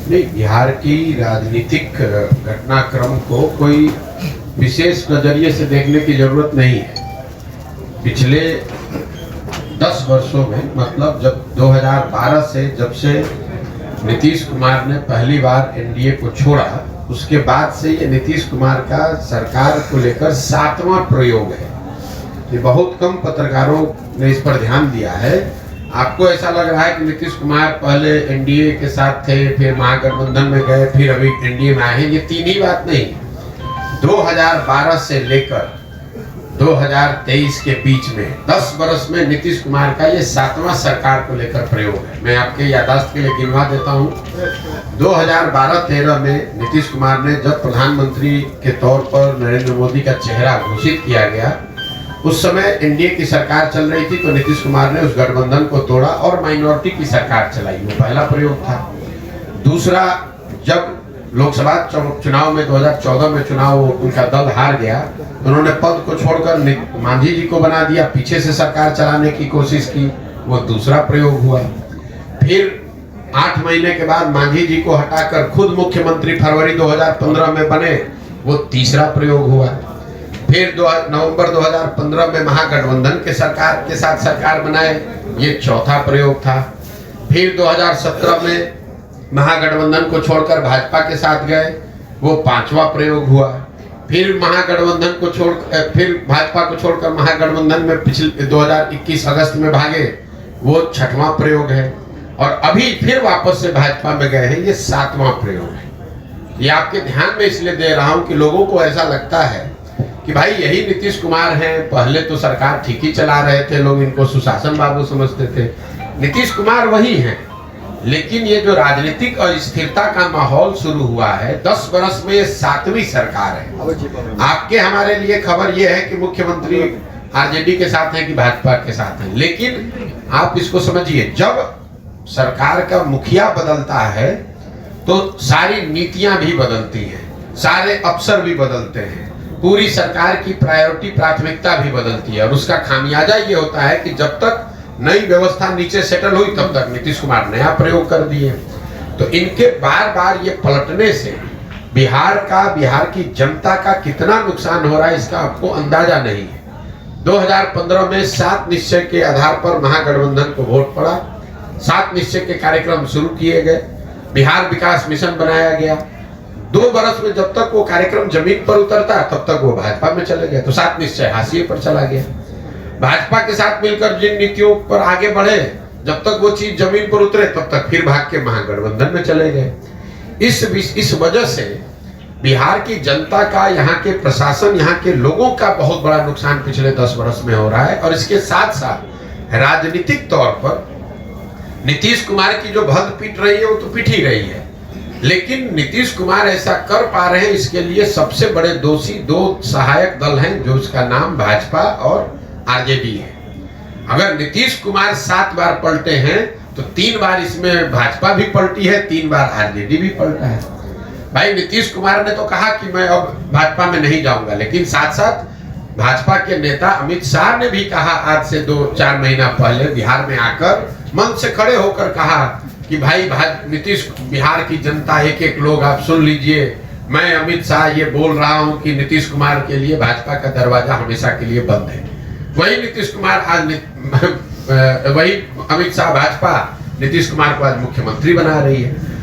नहीं, बिहार की राजनीतिक घटनाक्रम को कोई विशेष नजरिए से देखने की जरूरत नहीं है। पिछले 10 वर्षों में, मतलब जब 2012 से, जब से नीतीश कुमार ने पहली बार एनडीए को छोड़ा, उसके बाद से ये नीतीश कुमार का सरकार को लेकर 7वां प्रयोग है। ये बहुत कम पत्रकारों ने इस पर ध्यान दिया है। आपको ऐसा लग रहा है कि नीतीश कुमार पहले एनडीए के साथ थे, फिर महागठबंधन में गए, फिर अभी एनडीए में आए हैं। ये तीन ही बात नहीं। 2012 से लेकर 2023 के बीच में 10 वर्ष में नीतीश कुमार का ये 7वां सरकार को लेकर प्रयोग है। मैं आपके याददाश्त के लिए गिनवा देता हूँ। 2012-13 में नीतीश कुमार ने जब प्रधानमंत्री के तौर पर नरेंद्र मोदी का चेहरा घोषित किया गया, उस समय एनडीए की सरकार चल रही थी, तो नीतीश कुमार ने उस गठबंधन को तोड़ा और माइनॉरिटी की सरकार चलाई। वो पहला प्रयोग था। दूसरा, जब लोकसभा चुनाव में 2014 में चुनाव उनका दल हार गया, उन्होंने पद को छोड़कर मांझी जी को बना दिया, पीछे से सरकार चलाने की कोशिश की। वो दूसरा प्रयोग हुआ। फिर 8 महीने के बाद मांझी जी को हटाकर खुद मुख्यमंत्री फरवरी 2015 में बने, वो तीसरा प्रयोग हुआ। फिर नवंबर 2015 में महागठबंधन के साथ सरकार बनाए, ये चौथा प्रयोग था। फिर 2017 में महागठबंधन को छोड़कर भाजपा के साथ गए, वो 5वां प्रयोग हुआ। फिर भाजपा को छोड़कर महागठबंधन में पिछले 2021 अगस्त में भागे, वो 6वां प्रयोग है। और अभी फिर वापस से भाजपा में गए हैं, ये 7वां प्रयोग है। ये आपके ध्यान में इसलिए दे रहा हूं कि लोगों को ऐसा लगता है कि भाई यही नीतीश कुमार हैं, पहले तो सरकार ठीक ही चला रहे थे, लोग इनको सुशासन बाबू समझते थे। नीतीश कुमार वही हैं, लेकिन ये जो राजनीतिक अस्थिरता का माहौल शुरू हुआ है, 10 वर्ष में ये 7वीं सरकार है। आपके हमारे लिए खबर ये है कि मुख्यमंत्री आरजेडी के साथ हैं कि भाजपा के साथ हैं, लेकिन आप इसको समझिए, जब सरकार का मुखिया बदलता है तो सारी नीतियां भी बदलती हैं, सारे अफसर भी बदलते हैं, पूरी सरकार की प्राथमिकता भी बदलती है। और उसका खामियाजा ये होता है कि जब तक नई व्यवस्था नीचे सेटल हुई, तब तक नीतीश कुमार नया प्रयोग कर दिए। तो इनके बार बार ये पलटने से बिहार की जनता का कितना नुकसान हो रहा है, इसका आपको अंदाजा नहीं है। 2015 में 7 निश्चय के आधार पर महागठबंधन को वोट पड़ा, 7 निश्चय के कार्यक्रम शुरू किए गए, बिहार विकास मिशन बनाया गया। 2 वर्ष में जब तक वो कार्यक्रम जमीन पर उतरता, तब तक वो भाजपा में चले गए, तो 7 निश्चय हाशिए पर चला गया। भाजपा के साथ मिलकर जिन नीतियों पर आगे बढ़े, जब तक वो चीज जमीन पर उतरे, तब तक फिर भाग के महागठबंधन में चले गए। इस वजह से बिहार की जनता का, यहाँ के प्रशासन, यहाँ के लोगों का बहुत बड़ा नुकसान पिछले 10 वर्ष में हो रहा है। और इसके साथ साथ राजनीतिक तौर पर नीतीश कुमार की जो भद पीट रही है, वो तो पीट ही रही है, लेकिन नीतीश कुमार ऐसा कर पा रहे हैं, इसके लिए सबसे बड़े दोषी 2 सहायक दल हैं, जो इसका नाम भाजपा और आरजेडी है। अगर नीतीश कुमार 7 बार पलटे हैं, तो 3 बार इसमें भाजपा भी पलटी है, 3 बार आरजेडी भी पलटा है। भाई नीतीश कुमार ने तो कहा कि मैं अब भाजपा में नहीं जाऊंगा, लेकिन साथ साथ भाजपा के नेता अमित शाह ने भी कहा, आज से 2-4 महीना पहले बिहार में आकर मंच से खड़े होकर कहा कि भाई नीतीश, बिहार की जनता, एक लोग आप सुन लीजिए, मैं अमित शाह ये बोल रहा हूं कि नीतीश कुमार के लिए भाजपा का दरवाजा हमेशा के लिए बंद है। वही नीतीश कुमार वही अमित शाह भाजपा नीतीश कुमार को आज मुख्यमंत्री बना रही है।